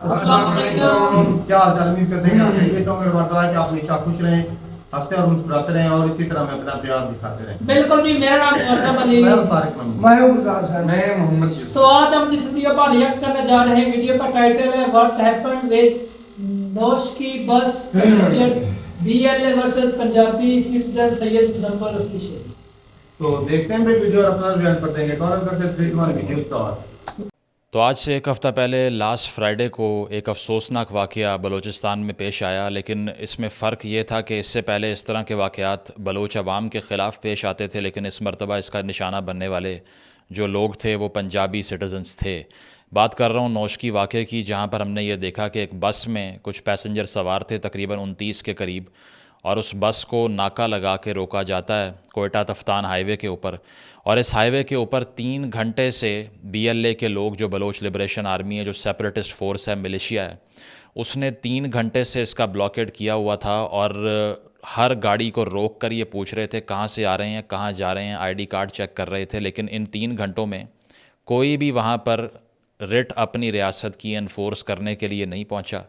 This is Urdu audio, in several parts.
السلام علیکم، کیا حال چال؟ امید کرتے ہیں کہ آپ خیریت ہوں گے۔ دعا ہے کہ آپ ہمیشہ خوش رہیں، ہنستے اور مسکراتے رہیں اور اسی طرح میں اپنا پیار دکھاتے رہیں۔ بالکل جی، میرا نام معظم علی، میں ہوں طارق محمود، میں ہوں گزار صاحب، میں محمد یوسف۔ تو آج ہم جس ویڈیو پر ریئیکٹ کرنے جا رہے ہیں، ویڈیو کا ٹائٹل ہے what happen with Noshki bus passenger B L A versus Punjabi citizen Syed Muzammil official. تو دیکھتے ہیں ویڈیو اور اپنا ریئیکٹ کر دیں گے۔ کون کرتے ہیں 3 2 1 ویڈیو سٹارٹ۔ تو آج سے ایک ہفتہ پہلے لاسٹ فرائیڈے کو ایک افسوسناک واقعہ بلوچستان میں پیش آیا، لیکن اس میں فرق یہ تھا کہ اس سے پہلے اس طرح کے واقعات بلوچ عوام کے خلاف پیش آتے تھے، لیکن اس مرتبہ اس کا نشانہ بننے والے جو لوگ تھے وہ پنجابی سٹیزنز تھے۔ بات کر رہا ہوں نوشکی واقعے کی، جہاں پر ہم نے یہ دیکھا کہ ایک بس میں کچھ پیسنجر سوار تھے تقریباً 29 کے قریب، اور اس بس کو ناکہ لگا کے روکا جاتا ہے کوئٹہ تفتان ہائی وے کے اوپر، اور اس ہائی وے کے اوپر 3 گھنٹے سے بی ایل اے کے لوگ، جو بلوچ لبریشن آرمی ہے، جو سیپریٹسٹ فورس ہے، ملیشیا ہے، اس نے 3 گھنٹے سے اس کا بلاکیڈ کیا ہوا تھا، اور ہر گاڑی کو روک کر یہ پوچھ رہے تھے کہاں سے آ رہے ہیں، کہاں جا رہے ہیں، آئی ڈی کارڈ چیک کر رہے تھے، لیکن ان 3 گھنٹوں میں کوئی بھی وہاں پر رٹ اپنی ریاست کی انفورس کرنے کے لیے نہیں پہنچا۔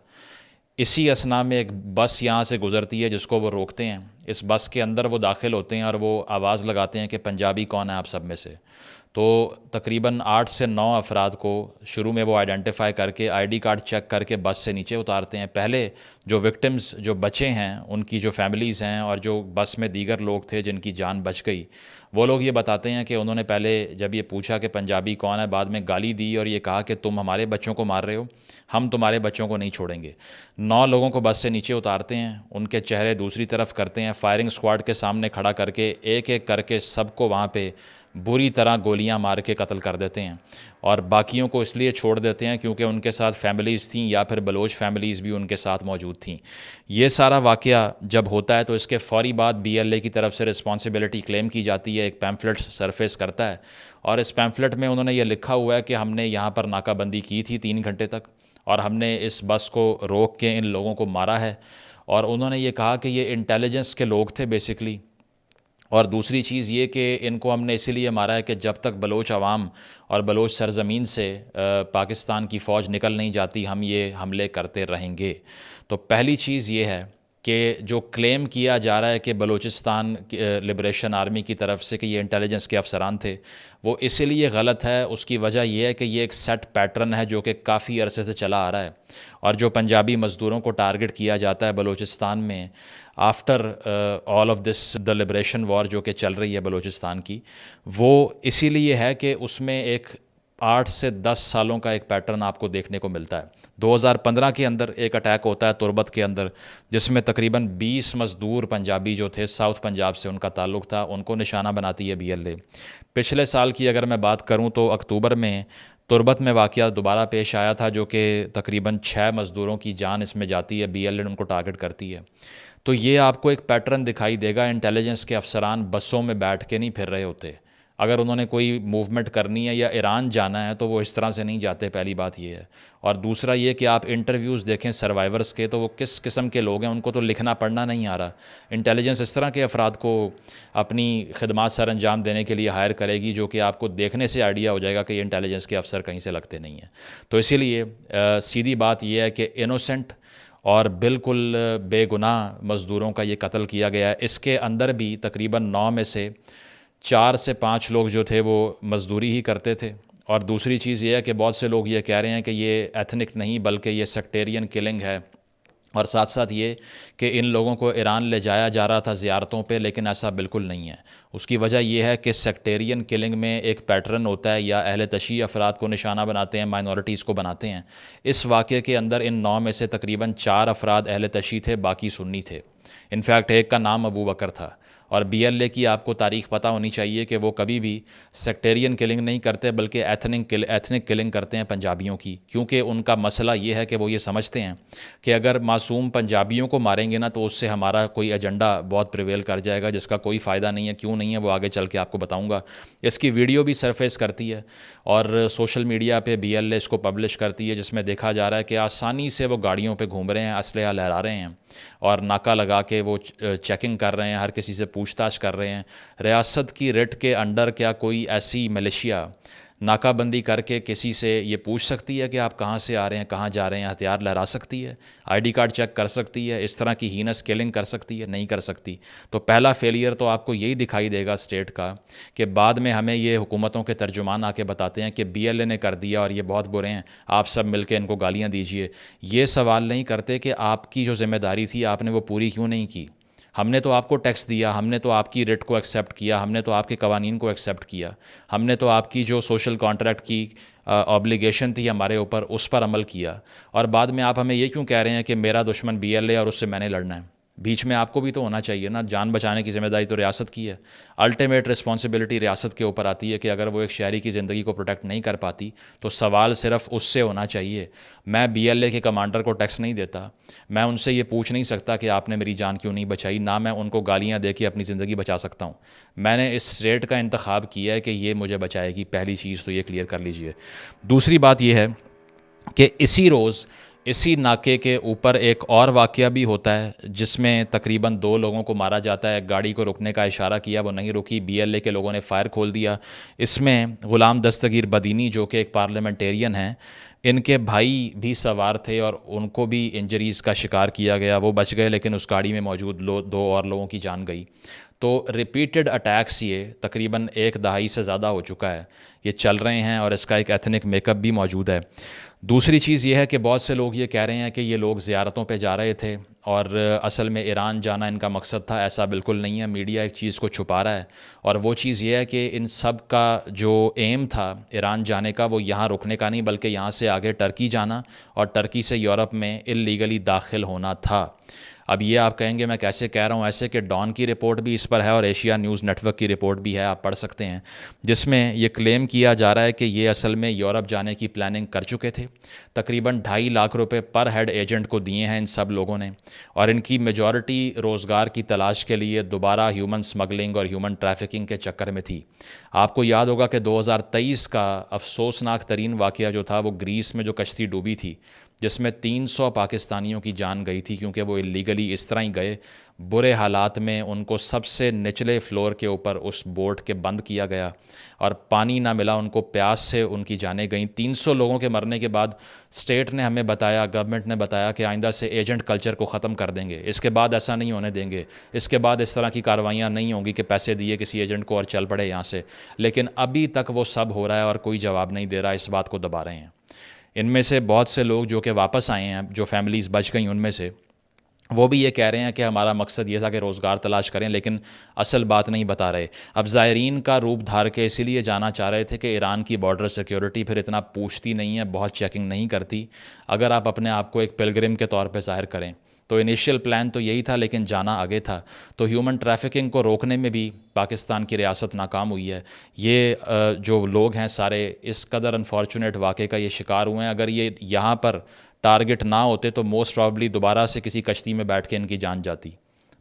اسی اثناء میں ایک بس یہاں سے گزرتی ہے جس کو وہ روکتے ہیں، اس بس کے اندر وہ داخل ہوتے ہیں اور وہ آواز لگاتے ہیں کہ پنجابی کون ہے آپ سب میں سے؟ تو تقریباً 8 سے 9 افراد کو شروع میں وہ آئیڈینٹیفائی کر کے آئی ڈی کارڈ چیک کر کے بس سے نیچے اتارتے ہیں۔ پہلے جو وکٹمز جو بچے ہیں، ان کی جو فیملیز ہیں اور جو بس میں دیگر لوگ تھے جن کی جان بچ گئی، وہ لوگ یہ بتاتے ہیں کہ انہوں نے پہلے جب یہ پوچھا کہ پنجابی کون ہے، بعد میں گالی دی اور یہ کہا کہ تم ہمارے بچوں کو مار رہے ہو، ہم تمہارے بچوں کو نہیں چھوڑیں گے۔ 9 لوگوں کو بس سے نیچے اتارتے ہیں، ان کے چہرے دوسری طرف کرتے ہیں، فائرنگ سکواڈ کے سامنے کھڑا کر کے ایک ایک کر کے سب کو وہاں پہ بری طرح گولیاں مار کے قتل کر دیتے ہیں، اور باقیوں کو اس لیے چھوڑ دیتے ہیں کیونکہ ان کے ساتھ فیملیز تھیں یا پھر بلوچ فیملیز بھی ان کے ساتھ موجود تھیں۔ یہ سارا واقعہ جب ہوتا ہے تو اس کے فوری بعد بی ایل اے کی طرف سے رسپانسبلٹی کلیم کی جاتی ہے، ایک پیمفلٹ سرفیس کرتا ہے، اور اس پیمفلٹ میں انہوں نے یہ لکھا ہوا ہے کہ ہم نے یہاں پر ناکہ بندی کی تھی 3 گھنٹے تک، اور ہم نے اس بس کو روک کے ان لوگوں کو مارا ہے، اور انہوں نے یہ کہا کہ یہ انٹیلیجنس کے لوگ تھے بیسکلی، اور دوسری چیز یہ کہ ان کو ہم نے اسی لیے مارا ہے کہ جب تک بلوچ عوام اور بلوچ سرزمین سے پاکستان کی فوج نکل نہیں جاتی ہم یہ حملے کرتے رہیں گے۔ تو پہلی چیز یہ ہے کہ جو کلیم کیا جا رہا ہے کہ بلوچستان لبریشن آرمی کی طرف سے کہ یہ انٹیلیجنس کے افسران تھے، وہ اسی لیے غلط ہے۔ اس کی وجہ یہ ہے کہ یہ ایک سیٹ پیٹرن ہے جو کہ کافی عرصے سے چلا آ رہا ہے، اور جو پنجابی مزدوروں کو ٹارگٹ کیا جاتا ہے بلوچستان میں after all of this the liberation war جو کہ چل رہی ہے بلوچستان کی، وہ اسی لیے ہے کہ اس میں ایک 8 سے 10 سالوں کا ایک پیٹرن آپ کو دیکھنے کو ملتا ہے۔ 2015 کے اندر ایک اٹیک ہوتا ہے تربت کے اندر، جس میں تقریباً 20 مزدور پنجابی جو تھے ساؤتھ پنجاب سے ان کا تعلق تھا، ان کو نشانہ بناتی ہے بی ایل اے۔ پچھلے سال کی اگر میں بات کروں تو اکتوبر میں تربت میں واقعہ دوبارہ پیش آیا تھا، جو کہ تقریباً 6 مزدوروں کی جان اس میں جاتی ہے، بی ایل اے ان کو ٹارگٹ کرتی ہے۔ تو یہ آپ کو ایک پیٹرن دکھائی دے گا، انٹیلیجنس کے افسران بسوں میں بیٹھ کے نہیں پھر رہے ہوتے، اگر انہوں نے کوئی موومنٹ کرنی ہے یا ایران جانا ہے تو وہ اس طرح سے نہیں جاتے، پہلی بات یہ ہے۔ اور دوسرا یہ کہ آپ انٹرویوز دیکھیں سروائیورز کے تو وہ کس قسم کے لوگ ہیں، ان کو تو لکھنا پڑھنا نہیں آ رہا۔ انٹیلیجنس اس طرح کے افراد کو اپنی خدمات سر انجام دینے کے لیے ہائر کرے گی جو کہ آپ کو دیکھنے سے آئیڈیا ہو جائے گا کہ یہ انٹیلیجنس کے افسر کہیں سے لگتے نہیں ہیں۔ تو اسی لیے سیدھی بات یہ ہے کہ انوسنٹ اور بالکل بے گناہ مزدوروں کا یہ قتل کیا گیا ہے۔ اس کے اندر بھی تقریباً 9 میں سے 4 سے 5 لوگ جو تھے وہ مزدوری ہی کرتے تھے، اور دوسری چیز یہ ہے کہ بہت سے لوگ یہ کہہ رہے ہیں کہ یہ ایتھنک نہیں بلکہ یہ سیکٹیرین کلنگ ہے، اور ساتھ ساتھ یہ کہ ان لوگوں کو ایران لے جایا جا رہا تھا زیارتوں پہ، لیکن ایسا بالکل نہیں ہے۔ اس کی وجہ یہ ہے کہ سیکٹیرین کلنگ میں ایک پیٹرن ہوتا ہے، یا اہل تشیع افراد کو نشانہ بناتے ہیں، مائنورٹیز کو بناتے ہیں۔ اس واقعے کے اندر ان 9 میں سے تقریباً 4 افراد اہل تشیع تھے، باقی سنی تھے۔ انفیکٹ ایک کا نام ابو بکر تھا، اور بی ایل اے کی آپ کو تاریخ پتہ ہونی چاہیے کہ وہ کبھی بھی سیکٹیرین کلنگ نہیں کرتے بلکہ ایتھنک کلنگ کرتے ہیں پنجابیوں کی، کیونکہ ان کا مسئلہ یہ ہے کہ وہ یہ سمجھتے ہیں کہ اگر معصوم پنجابیوں کو ماریں گے نا تو اس سے ہمارا کوئی ایجنڈا بہت پریویل کر جائے گا جس کا کوئی فائدہ نہیں ہے۔ کیوں نہیں ہے وہ آگے چل کے آپ کو بتاؤں گا۔ اس کی ویڈیو بھی سرفیس کرتی ہے اور سوشل میڈیا پہ بی ایل اے اس کو پبلش کرتی ہے، جس میں دیکھا جا رہا ہے کہ آسانی سے وہ گاڑیوں پہ گھوم رہے ہیں، اسلحہ لہرا رہے ہیں، اور ناکہ لگا کے وہ چیکنگ کر رہے ہیں، ہر کسی سے پوچھ تاچھ کر رہے ہیں۔ ریاست کی رٹ کے انڈر کیا کوئی ایسی ملیشیا ناکہ بندی کر کے کسی سے یہ پوچھ سکتی ہے کہ آپ کہاں سے آ رہے ہیں، کہاں جا رہے ہیں، ہتھیار لہرا سکتی ہے، آئی ڈی کارڈ چیک کر سکتی ہے، اس طرح کی ہینس کلنگ کر سکتی ہے؟ نہیں کر سکتی۔ تو پہلا فیلئر تو آپ کو یہی دکھائی دے گا اسٹیٹ کا، کہ بعد میں ہمیں یہ حکومتوں کے ترجمان آ کے بتاتے ہیں کہ بی ایل اے نے کر دیا اور یہ بہت برے ہیں، آپ سب مل کے ان کو گالیاں دیجئے۔ یہ سوال نہیں کرتے کہ آپ کی جو ذمہ داری تھی آپ نے وہ پوری کیوں نہیں کی۔ ہم نے تو آپ کو ٹیکس دیا، ہم نے تو آپ کی ریٹ کو ایکسیپٹ کیا، ہم نے تو آپ کے قوانین کو ایکسیپٹ کیا، ہم نے تو آپ کی جو سوشل کانٹریکٹ کی آبلیگیشن تھی ہمارے اوپر، اس پر عمل کیا، اور بعد میں آپ ہمیں یہ کیوں کہہ رہے ہیں کہ میرا دشمن بی ایل اے اور اس سے میں نے لڑنا ہے؟ بیچ میں آپ کو بھی تو ہونا چاہیے نا، جان بچانے کی ذمہ داری تو ریاست کی ہے، الٹیمیٹ رسپانسبلٹی ریاست کے اوپر آتی ہے کہ اگر وہ ایک شہری کی زندگی کو پروٹیکٹ نہیں کر پاتی تو سوال صرف اس سے ہونا چاہیے۔ میں بی ایل اے کے کمانڈر کو ٹیکس نہیں دیتا، میں ان سے یہ پوچھ نہیں سکتا کہ آپ نے میری جان کیوں نہیں بچائی، نہ میں ان کو گالیاں دے کے اپنی زندگی بچا سکتا ہوں۔ میں نے اس اسٹیٹ کا انتخاب کیا ہے کہ یہ مجھے بچائے گی، پہلی چیز تو یہ کلیئر کر لیجئے۔ دوسری بات یہ ہے کہ اسی روز اسی ناکے کے اوپر ایک اور واقعہ بھی ہوتا ہے جس میں تقریباً 2 لوگوں کو مارا جاتا ہے۔ گاڑی کو رکنے کا اشارہ کیا، وہ نہیں رکی، بی ایل اے کے لوگوں نے فائر کھول دیا۔ اس میں غلام دستگیر بدینی جو کہ ایک پارلیمنٹیرین ہیں، ان کے بھائی بھی سوار تھے اور ان کو بھی انجریز کا شکار کیا گیا، وہ بچ گئے لیکن اس گاڑی میں موجود 2 اور لوگوں کی جان گئی۔ تو ریپیٹڈ اٹیکس یہ تقریباً 1 دہائی سے زیادہ ہو چکا ہے، یہ چل رہے ہیں اور اس کا ایک ایتھنک میک اپ بھی موجود ہے۔ دوسری چیز یہ ہے کہ بہت سے لوگ یہ کہہ رہے ہیں کہ یہ لوگ زیارتوں پہ جا رہے تھے اور اصل میں ایران جانا ان کا مقصد تھا۔ ایسا بالکل نہیں ہے، میڈیا ایک چیز کو چھپا رہا ہے، اور وہ چیز یہ ہے کہ ان سب کا جو ایم تھا ایران جانے کا وہ یہاں رکنے کا نہیں بلکہ یہاں سے آگے ٹرکی جانا اور ٹرکی سے یورپ میں اللیگلی داخل ہونا تھا۔ اب یہ آپ کہیں گے میں کیسے کہہ رہا ہوں ایسے، کہ ڈان کی رپورٹ بھی اس پر ہے اور ایشیا نیوز نیٹ ورک کی رپورٹ بھی ہے، آپ پڑھ سکتے ہیں، جس میں یہ کلیم کیا جا رہا ہے کہ یہ اصل میں یورپ جانے کی پلاننگ کر چکے تھے۔ تقریباً 2.5 لاکھ روپے پر ہیڈ ایجنٹ کو دیے ہیں ان سب لوگوں نے، اور ان کی میجورٹی روزگار کی تلاش کے لیے دوبارہ ہیومن سمگلنگ اور ہیومن ٹریفکنگ کے چکر میں تھی۔ آپ کو یاد ہوگا کہ 2023 کا افسوسناک ترین واقعہ جو تھا وہ گریس میں جو کشتی ڈوبی تھی، جس میں 300 پاکستانیوں کی جان گئی تھی، کیونکہ وہ اللیگلی اس طرح ہی گئے، برے حالات میں ان کو سب سے نچلے فلور کے اوپر اس بوٹ کے بند کیا گیا اور پانی نہ ملا، ان کو پیاس سے ان کی جانیں گئیں۔ 300 لوگوں کے مرنے کے بعد اسٹیٹ نے ہمیں بتایا، گورنمنٹ نے بتایا کہ آئندہ سے ایجنٹ کلچر کو ختم کر دیں گے، اس کے بعد ایسا نہیں ہونے دیں گے، اس کے بعد اس طرح کی کاروائیاں نہیں ہوں گی کہ پیسے دیے کسی ایجنٹ کو اور چل پڑے یہاں سے۔ لیکن ابھی تک وہ سب ہو رہا ہے اور کوئی جواب نہیں دے رہا، اس بات کو دبا رہے ہیں۔ ان میں سے بہت سے لوگ جو کہ واپس آئے ہیں، جو فیملیز بچ گئیں ان میں سے، وہ بھی یہ کہہ رہے ہیں کہ ہمارا مقصد یہ تھا کہ روزگار تلاش کریں، لیکن اصل بات نہیں بتا رہے۔ اب زائرین کا روپ دھار کے اسی لیے جانا چاہ رہے تھے کہ ایران کی بارڈر سیکیورٹی پھر اتنا پوچھتی نہیں ہے، بہت چیکنگ نہیں کرتی۔ اگر آپ اپنے آپ کو ایک پلگرم کے طور پہ ظاہر کریں تو انیشیل پلان تو یہی تھا، لیکن جانا آگے تھا۔ تو ہیومن ٹریفکنگ کو روکنے میں بھی پاکستان کی ریاست ناکام ہوئی ہے۔ یہ جو لوگ ہیں سارے اس قدر انفارچونیٹ واقعے کا یہ شکار ہوئے ہیں، اگر یہ یہاں پر ٹارگٹ نہ ہوتے تو موسٹ پرابلی دوبارہ سے کسی کشتی میں بیٹھ کے ان کی جان جاتی۔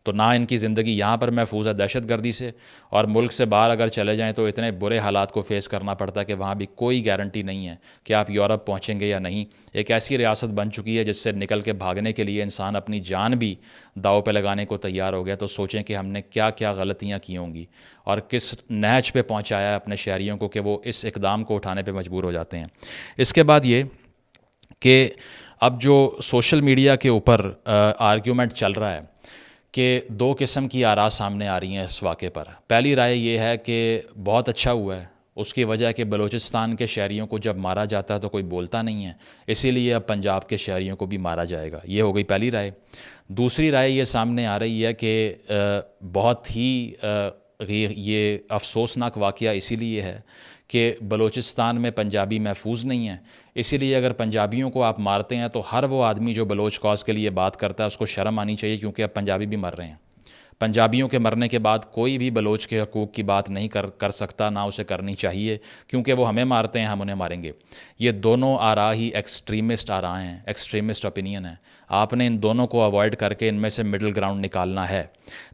تو نہ ان کی زندگی یہاں پر محفوظ ہے دہشت گردی سے، اور ملک سے باہر اگر چلے جائیں تو اتنے برے حالات کو فیس کرنا پڑتا ہے کہ وہاں بھی کوئی گارنٹی نہیں ہے کہ آپ یورپ پہنچیں گے یا نہیں۔ ایک ایسی ریاست بن چکی ہے جس سے نکل کے بھاگنے کے لیے انسان اپنی جان بھی داؤ پہ لگانے کو تیار ہو گیا۔ تو سوچیں کہ ہم نے کیا کیا غلطیاں کی ہوں گی اور کس نہج پہ پہنچایا ہے اپنے شہریوں کو کہ وہ اس اقدام کو اٹھانے پہ مجبور ہو جاتے ہیں۔ اس کے بعد یہ کہ اب جو سوشل میڈیا کے اوپر آرگیومنٹ چل رہا ہے کہ 2 قسم کی آراء سامنے آ رہی ہیں اس واقعے پر۔ پہلی رائے یہ ہے کہ بہت اچھا ہوا ہے، اس کی وجہ ہے کہ بلوچستان کے شہریوں کو جب مارا جاتا ہے تو کوئی بولتا نہیں ہے، اسی لیے اب پنجاب کے شہریوں کو بھی مارا جائے گا، یہ ہو گئی پہلی رائے۔ دوسری رائے یہ سامنے آ رہی ہے کہ بہت ہی یہ افسوسناک واقعہ اسی لیے ہے کہ بلوچستان میں پنجابی محفوظ نہیں ہیں، اسی لیے اگر پنجابیوں کو آپ مارتے ہیں تو ہر وہ آدمی جو بلوچ کاز کے لیے بات کرتا ہے اس کو شرم آنی چاہیے، کیونکہ اب پنجابی بھی مر رہے ہیں۔ پنجابیوں کے مرنے کے بعد کوئی بھی بلوچ کے حقوق کی بات نہیں کر سکتا، نہ اسے کرنی چاہیے، کیونکہ وہ ہمیں مارتے ہیں، ہم انہیں ماریں گے۔ یہ دونوں آراء ہی ایکسٹریمسٹ آراء ہیں، ایکسٹریمسٹ اوپینین ہیں۔ آپ نے ان دونوں کو اوائڈ کر کے ان میں سے مڈل گراؤنڈ نکالنا ہے۔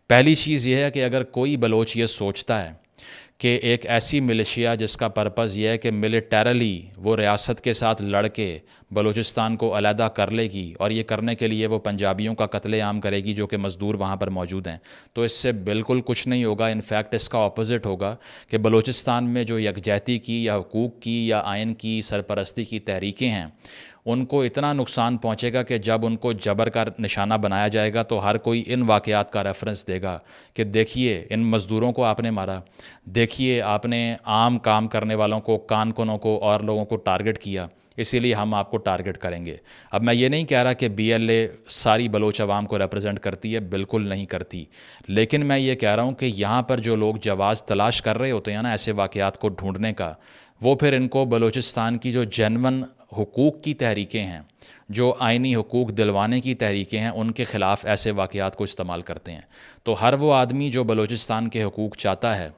پہلی چیز یہ ہے کہ اگر کوئی بلوچ یہ سوچتا ہے کہ ایک ایسی ملیشیا جس کا پرپز یہ ہے کہ ملیٹریلی وہ ریاست کے ساتھ لڑ کے بلوچستان کو علیحدہ کر لے گی، اور یہ کرنے کے لیے وہ پنجابیوں کا قتل عام کرے گی جو کہ مزدور وہاں پر موجود ہیں، تو اس سے بالکل کچھ نہیں ہوگا۔ انفیکٹ اس کا اپوزٹ ہوگا کہ بلوچستان میں جو یکجہتی کی یا حقوق کی یا آئین کی سرپرستی کی تحریکیں ہیں، ان کو اتنا نقصان پہنچے گا کہ جب ان کو جبر کا نشانہ بنایا جائے گا تو ہر کوئی ان واقعات کا ریفرنس دے گا کہ دیکھیے ان مزدوروں کو آپ نے مارا، دیکھیے آپ نے عام کام کرنے والوں کو، کانکنوں کو اور لوگوں کو ٹارگٹ کیا، اسی لیے ہم آپ کو ٹارگٹ کریں گے۔ اب میں یہ نہیں کہہ رہا کہ بی ایل اے ساری بلوچ عوام کو ریپرزینٹ کرتی ہے، بالکل نہیں کرتی، لیکن میں یہ کہہ رہا ہوں کہ یہاں پر جو لوگ جواز تلاش کر رہے ہوتے ہیں نا ایسے واقعات کو ڈھونڈنے کا، وہ پھر ان کو بلوچستان کی جو جینون حقوق کی تحریکیں ہیں، جو آئینی حقوق دلوانے کی تحریکیں ہیں، ان کے خلاف ایسے واقعات کو استعمال کرتے ہیں۔ تو ہر وہ آدمی جو بلوچستان کے حقوق چاہتا ہے،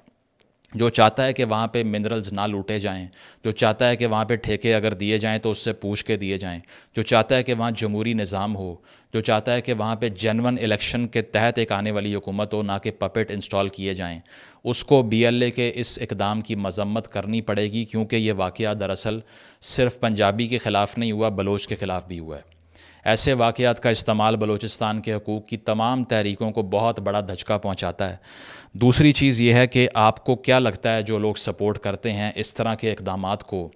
جو چاہتا ہے کہ وہاں پہ منرلز نہ لوٹے جائیں، جو چاہتا ہے کہ وہاں پہ ٹھیکے اگر دیے جائیں تو اس سے پوچھ کے دیے جائیں، جو چاہتا ہے کہ وہاں جمہوری نظام ہو، جو چاہتا ہے کہ وہاں پہ جینون الیکشن کے تحت ایک آنے والی حکومت ہو، نہ کہ پپٹ انسٹال کیے جائیں، اس کو بی ایل اے کے اس اقدام کی مذمت کرنی پڑے گی، کیونکہ یہ واقعہ دراصل صرف پنجابی کے خلاف نہیں ہوا، بلوچ کے خلاف بھی ہوا ہے۔ ایسے واقعات کا استعمال بلوچستان کے حقوق کی تمام تحریکوں کو بہت بڑا دھچکا پہنچاتا ہے۔ دوسری چیز یہ ہے کہ آپ کو کیا لگتا ہے جو لوگ سپورٹ کرتے ہیں اس طرح کے اقدامات کو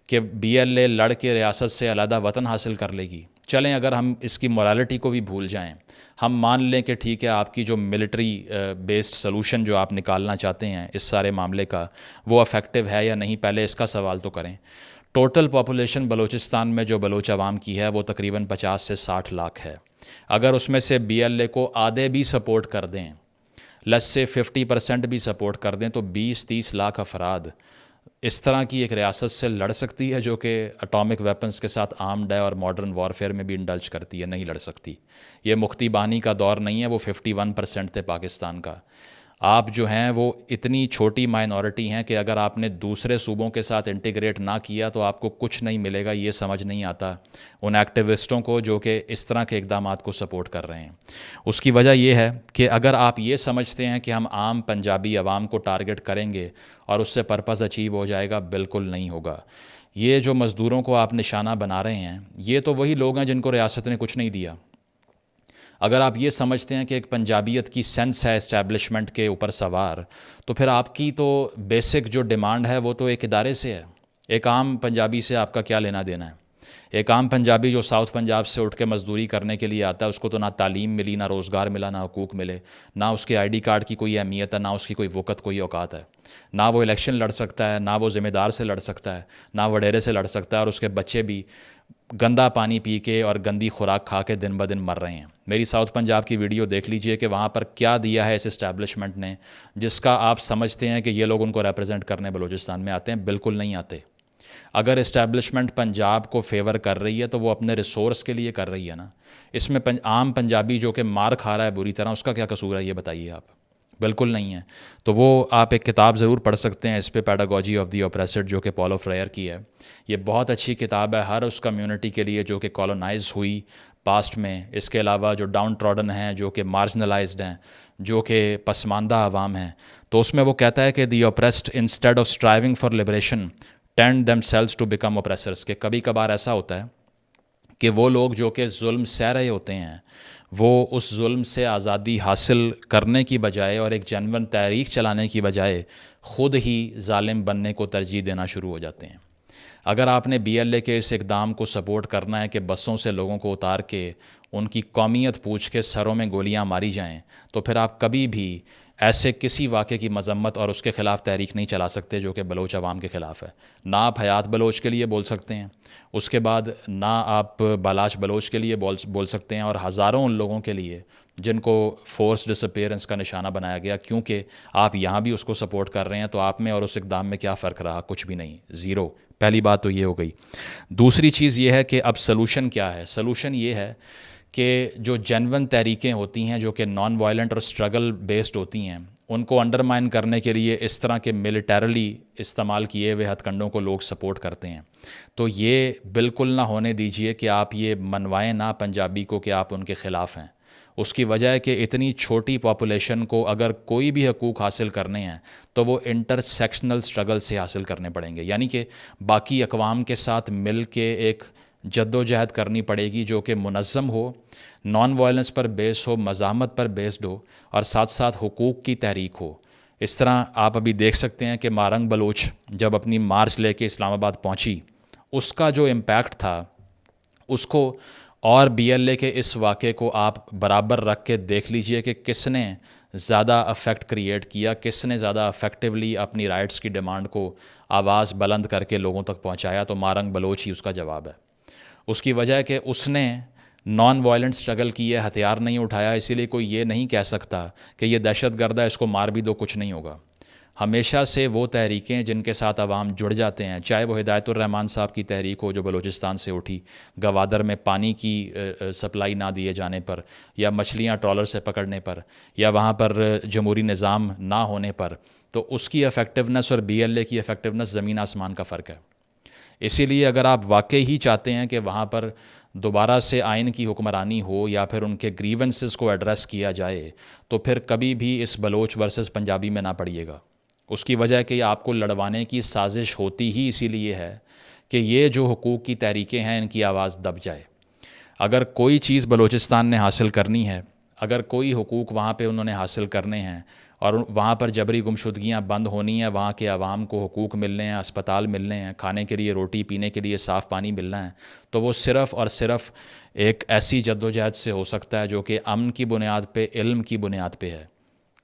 کہ بی ایل اے لڑ کے ریاست سے علیحدہ وطن حاصل کر لے گی؟ چلیں اگر ہم اس کی مورالٹی کو بھی بھول جائیں، ہم مان لیں کہ ٹھیک ہے آپ کی جو ملٹری بیسڈ سلوشن جو آپ نکالنا چاہتے ہیں اس سارے معاملے کا، وہ افیکٹو ہے یا نہیں، پہلے اس کا سوال تو کریں۔ ٹوٹل پاپولیشن بلوچستان میں جو بلوچ عوام کی ہے وہ تقریباً 50 سے 60 لاکھ ہے۔ اگر اس میں سے بی ایل اے کو آدھے بھی سپورٹ کر دیں، لیٹس سے 50% بھی سپورٹ کر دیں، تو 20-30 لاکھ افراد اس طرح کی ایک ریاست سے لڑ سکتی ہے جو کہ اٹامک ویپنز کے ساتھ آرمڈ ہے اور ماڈرن وارفیئر میں بھی انڈلج کرتی ہے؟ نہیں لڑ سکتی۔ یہ مختی بانی کا دور نہیں ہے، وہ 51% تھے پاکستان کا۔ آپ جو ہیں وہ اتنی چھوٹی مائنورٹی ہیں کہ اگر آپ نے دوسرے صوبوں کے ساتھ انٹیگریٹ نہ کیا تو آپ کو کچھ نہیں ملے گا، یہ سمجھ نہیں آتا ان ایکٹیوسٹوں کو جو کہ اس طرح کے اقدامات کو سپورٹ کر رہے ہیں۔ اس کی وجہ یہ ہے کہ اگر آپ یہ سمجھتے ہیں کہ ہم عام پنجابی عوام کو ٹارگٹ کریں گے اور اس سے پرپز اچیو ہو جائے گا، بالکل نہیں ہوگا۔ یہ جو مزدوروں کو آپ نشانہ بنا رہے ہیں، یہ تو وہی لوگ ہیں جن کو ریاست نے کچھ نہیں دیا۔ اگر آپ یہ سمجھتے ہیں کہ ایک پنجابیت کی سینس ہے اسٹیبلشمنٹ کے اوپر سوار، تو پھر آپ کی تو بیسک جو ڈیمانڈ ہے وہ تو ایک ادارے سے ہے۔ ایک عام پنجابی سے آپ کا کیا لینا دینا ہے؟ ایک عام پنجابی جو ساؤتھ پنجاب سے اٹھ کے مزدوری کرنے کے لیے آتا ہے، اس کو تو نہ تعلیم ملی، نہ روزگار ملا، نہ حقوق ملے، نہ اس کے آئی ڈی کارڈ کی کوئی اہمیت ہے، نہ اس کی کوئی وقت، کوئی اوقات ہے، نہ وہ الیکشن لڑ سکتا ہے، نہ وہ ذمہ دار سے لڑ سکتا ہے، نہ وڈیرے سے لڑ سکتا ہے، اور اس کے بچے بھی گندا پانی پی کے اور گندی خوراک کھا کے دن بدن مر رہے ہیں۔ میری ساؤتھ پنجاب کی ویڈیو دیکھ لیجئے کہ وہاں پر کیا دیا ہے اس اسٹیبلشمنٹ نے جس کا آپ سمجھتے ہیں کہ یہ لوگ ان کو ریپرزینٹ کرنے بلوچستان میں آتے ہیں۔ بالکل نہیں آتے۔ اگر اسٹیبلشمنٹ پنجاب کو فیور کر رہی ہے تو وہ اپنے ریسورس کے لیے کر رہی ہے نا۔ اس میں عام پنجابی جو کہ مار کھا رہا ہے بری طرح، اس کا کیا قصور ہے یہ بتائیے آپ؟ بالکل نہیں ہے۔ تو وہ آپ ایک کتاب ضرور پڑھ سکتے ہیں اس پہ، پیڈاگوجی آف دی اوپریسڈ، جو کہ پولو فریئر کی ہے۔ یہ بہت اچھی کتاب ہے ہر اس کمیونٹی کے لیے جو کہ کالونائز ہوئی پاسٹ میں۔ اس کے علاوہ جو ڈاؤن ٹراڈن ہیں، جو کہ مارجنلائزڈ ہیں، جو کہ پسماندہ عوام ہیں، تو اس میں وہ کہتا ہے کہ the oppressed instead of striving for liberation tend themselves to become oppressors, کہ کبھی کبھار ایسا ہوتا ہے کہ وہ لوگ جو کہ ظلم سہ رہے ہوتے ہیں، وہ اس ظلم سے آزادی حاصل کرنے کی بجائے اور ایک جنون تحریک چلانے کی بجائے خود ہی ظالم بننے کو ترجیح دینا شروع ہو جاتے ہیں۔ اگر آپ نے بی ایل اے کے اس اقدام کو سپورٹ کرنا ہے کہ بسوں سے لوگوں کو اتار کے ان کی قومیت پوچھ کے سروں میں گولیاں ماری جائیں، تو پھر آپ کبھی بھی ایسے کسی واقعے کی مذمت اور اس کے خلاف تحریک نہیں چلا سکتے جو کہ بلوچ عوام کے خلاف ہے۔ نہ آپ حیات بلوچ کے لیے بول سکتے ہیں، اس کے بعد نہ آپ بالاچ بلوچ کے لیے بول سکتے ہیں، اور ہزاروں ان لوگوں کے لیے جن کو فورس ڈس اپیئرنس کا نشانہ بنایا گیا، کیونکہ آپ یہاں بھی اس کو سپورٹ کر رہے ہیں۔ تو آپ میں اور اس اقدام میں کیا فرق رہا؟ کچھ بھی نہیں، زیرو۔ پہلی بات تو یہ ہو گئی۔ دوسری چیز یہ ہے کہ اب سلوشن کیا ہے؟ سلوشن یہ ہے کہ جو جینون تحریکیں ہوتی ہیں جو کہ نان وائلنٹ اور اسٹرگل بیسڈ ہوتی ہیں، ان کو انڈرمائن کرنے کے لیے اس طرح کے ملیٹریلی استعمال کیے ہوئے ہتھ کنڈوں کو لوگ سپورٹ کرتے ہیں۔ تو یہ بالکل نہ ہونے دیجئے کہ آپ یہ منوائیں نہ پنجابی کو کہ آپ ان کے خلاف ہیں۔ اس کی وجہ ہے کہ اتنی چھوٹی پاپولیشن کو اگر کوئی بھی حقوق حاصل کرنے ہیں تو وہ انٹر سیکشنل سٹرگل سے حاصل کرنے پڑیں گے، یعنی کہ باقی اقوام کے ساتھ مل کے ایک جد و جہد کرنی پڑے گی جو کہ منظم ہو، نان وائلنس پر بیس ہو، مزاحمت پر بیسڈ ہو، اور ساتھ ساتھ حقوق کی تحریک ہو۔ اس طرح آپ ابھی دیکھ سکتے ہیں کہ مارنگ بلوچ جب اپنی مارچ لے کے اسلام آباد پہنچی، اس کا جو امپیکٹ تھا اس کو اور بی ایل اے کے اس واقعے کو آپ برابر رکھ کے دیکھ لیجئے کہ کس نے زیادہ افیکٹ کریٹ کیا، کس نے زیادہ افیکٹولی اپنی رائٹس کی ڈیمانڈ کو آواز بلند کر کے لوگوں تک پہنچایا، تو مارنگ بلوچ ہی اس کا جواب ہے۔ اس کی وجہ ہے کہ اس نے نان وائلنٹ سٹرگل کی ہے، ہتھیار نہیں اٹھایا، اسی لیے کوئی یہ نہیں کہہ سکتا کہ یہ دہشت گرد ہے، اس کو مار بھی دو کچھ نہیں ہوگا۔ ہمیشہ سے وہ تحریکیں جن کے ساتھ عوام جڑ جاتے ہیں، چاہے وہ ہدایت الرحمان صاحب کی تحریک ہو جو بلوچستان سے اٹھی گوادر میں پانی کی سپلائی نہ دیے جانے پر، یا مچھلیاں ٹرالر سے پکڑنے پر، یا وہاں پر جمہوری نظام نہ ہونے پر، تو اس کی افیکٹونیس اور بی ایل اے کی افیکٹونیس زمین آسمان کا فرق ہے۔ اسی لیے اگر آپ واقعی ہی چاہتے ہیں کہ وہاں پر دوبارہ سے آئین کی حکمرانی ہو یا پھر ان کے گریونسز کو ایڈریس کیا جائے، تو پھر کبھی بھی اس بلوچ ورسز پنجابی میں نہ پڑیے گا۔ اس کی وجہ ہے کہ آپ کو لڑوانے کی سازش ہوتی ہی اسی لیے ہے کہ یہ جو حقوق کی تحریکیں ہیں ان کی آواز دب جائے۔ اگر کوئی چیز بلوچستان نے حاصل کرنی ہے، اگر کوئی حقوق وہاں پہ انہوں نے حاصل کرنے ہیں اور وہاں پر جبری گمشدگیاں بند ہونی ہیں، وہاں کے عوام کو حقوق ملنے ہیں، اسپتال ملنے ہیں، کھانے کے لیے روٹی، پینے کے لیے صاف پانی ملنا ہے، تو وہ صرف اور صرف ایک ایسی جد و جہد سے ہو سکتا ہے جو کہ امن کی بنیاد پہ، علم کی بنیاد پہ ہے،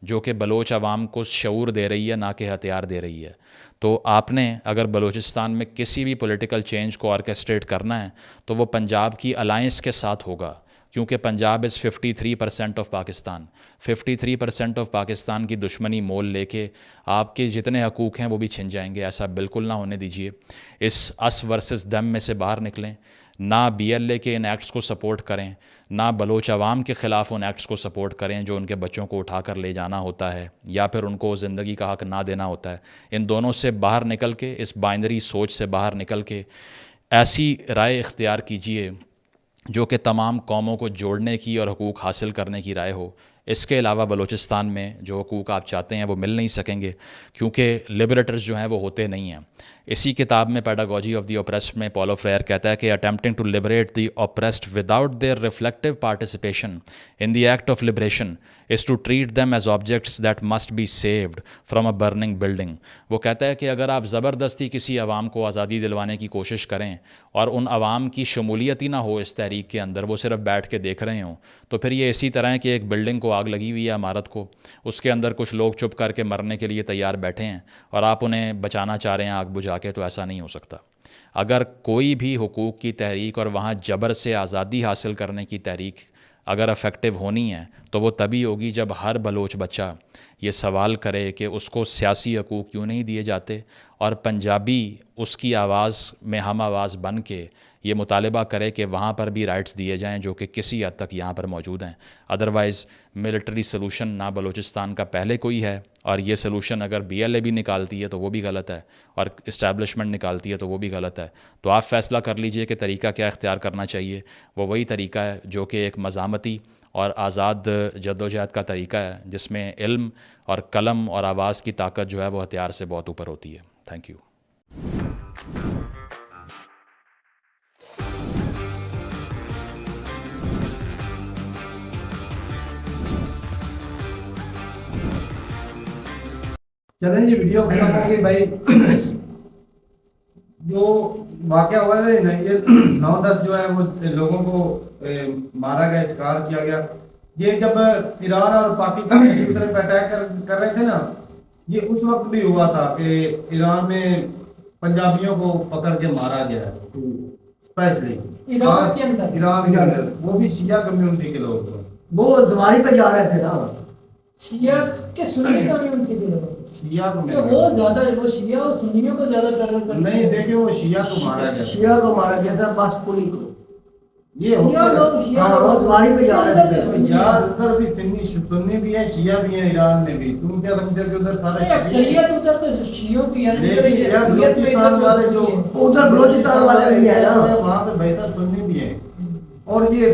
جو کہ بلوچ عوام کو شعور دے رہی ہے، نہ کہ ہتھیار دے رہی ہے۔ تو آپ نے اگر بلوچستان میں کسی بھی پولیٹیکل چینج کو آرکیسٹریٹ کرنا ہے تو وہ پنجاب کی الائنس کے ساتھ ہوگا، کیونکہ پنجاب از 53% آف پاکستان۔ 53% آف پاکستان کی دشمنی مول لے کے آپ کے جتنے حقوق ہیں وہ بھی چھن جائیں گے، ایسا بالکل نہ ہونے دیجیے۔ اس اس ورسز دم میں سے باہر نکلیں، نہ بی ایل اے کے ان ایکٹس کو سپورٹ کریں، نہ بلوچ عوام کے خلاف ان ایکٹس کو سپورٹ کریں جو ان کے بچوں کو اٹھا کر لے جانا ہوتا ہے یا پھر ان کو زندگی کا حق نہ دینا ہوتا ہے۔ ان دونوں سے باہر نکل کے، اس بائنری سوچ سے باہر نکل کے ایسی رائے اختیار کیجئے جو کہ تمام قوموں کو جوڑنے کی اور حقوق حاصل کرنے کی رائے ہو۔ اس کے علاوہ بلوچستان میں جو حقوق آپ چاہتے ہیں وہ مل نہیں سکیں گے، کیونکہ لبریٹرز جو ہیں وہ ہوتے نہیں ہیں۔ اسی کتاب میں پیڈاگوجی آف دی اوپریسڈ میں پولو فریئر کہتا ہے کہ attempting to liberate the oppressed without their reflective participation in the act of liberation is to treat them as objects that must be saved from a burning building. وہ کہتا ہے کہ اگر آپ زبردستی کسی عوام کو آزادی دلوانے کی کوشش کریں اور ان عوام کی شمولیت ہی نہ ہو اس تحریک کے اندر، وہ صرف بیٹھ کے دیکھ رہے ہوں، تو پھر یہ اسی طرح ہے کہ ایک بلڈنگ کو آگ لگی ہوئی ہے، عمارت کو، اس کے اندر کچھ لوگ چپ کر کے مرنے کے لیے تیار بیٹھے ہیں اور آپ انہیں بچانا چاہ رہے ہیں آگ بجھا کے، تو ایسا نہیں ہو سکتا۔ اگر کوئی بھی حقوق کی تحریک اور وہاں جبر سے آزادی حاصل کرنے کی تحریک اگر افیکٹو ہونی ہے تو وہ تبھی ہوگی جب ہر بلوچ بچہ یہ سوال کرے کہ اس کو سیاسی حقوق کیوں نہیں دیے جاتے، اور پنجابی اس کی آواز میں ہم آواز بن کے یہ مطالبہ کرے کہ وہاں پر بھی رائٹس دیے جائیں جو کہ کسی حد تک یہاں پر موجود ہیں۔ ادروائز ملٹری سلوشن نہ بلوچستان کا پہلے کوئی ہے، اور یہ سلوشن اگر بی ایل اے بھی نکالتی ہے تو وہ بھی غلط ہے، اور اسٹیبلشمنٹ نکالتی ہے تو وہ بھی غلط ہے۔ تو آپ فیصلہ کر لیجئے کہ طریقہ کیا اختیار کرنا چاہیے۔ وہ وہی طریقہ ہے جو کہ ایک مزاحمتی اور آزاد جدوجہد کا طریقہ ہے، جس میں علم اور قلم اور آواز کی طاقت جو ہے وہ ہتھیار سے بہت اوپر ہوتی ہے۔ Thank you. چلیں جی، ویڈیو ختم ہو گئی بھائی۔ جو واقعہ ہوا ہے نا، یہ 9/10 جو ہے وہ لوگوں کو مارا گیا، شکار کیا گیا۔ یہ جب ایران اور پاکستان ایک دوسرے پہ اٹیک کر رہے تھے نا، یہ اس وقت بھی ہوا تھا کہ ایران میں پنجابیوں کو پکڑ کے مارا گیا، اسپیشلی ایران کے اندر وہ بھی شیعہ کمیونٹی کے لوگ، وہ زمانے پہ جا رہے تھے نا، شیعہ کے سنی کمیونٹی کے لوگ، شیعہ کو وہ زیادہ، وہ شیعہ اور سنیوں کو زیادہ ٹارگٹ کرتے ہیں۔ نہیں، دیکھیں وہ شیعہ کو مارا گیا، شیعہ کو مارا گیا تھا، بس پوری کو یہ ہوتا ہاں، وہ زمانے پہ جا رہے تھے یار۔ ادھر بھی سنی بھی ہیں، شیعہ بھی ہیں ایران میں بھی۔ تم کیا سمجھتے کہ ادھر سارے اکثریت ادھر تو شیعوں کی ہے، بلوچستان والے جو ادھر بلوچستان والے بھی ہیں نا، وہاں پہ بھائی صاحب سنی بھی ہیں۔ اور یہ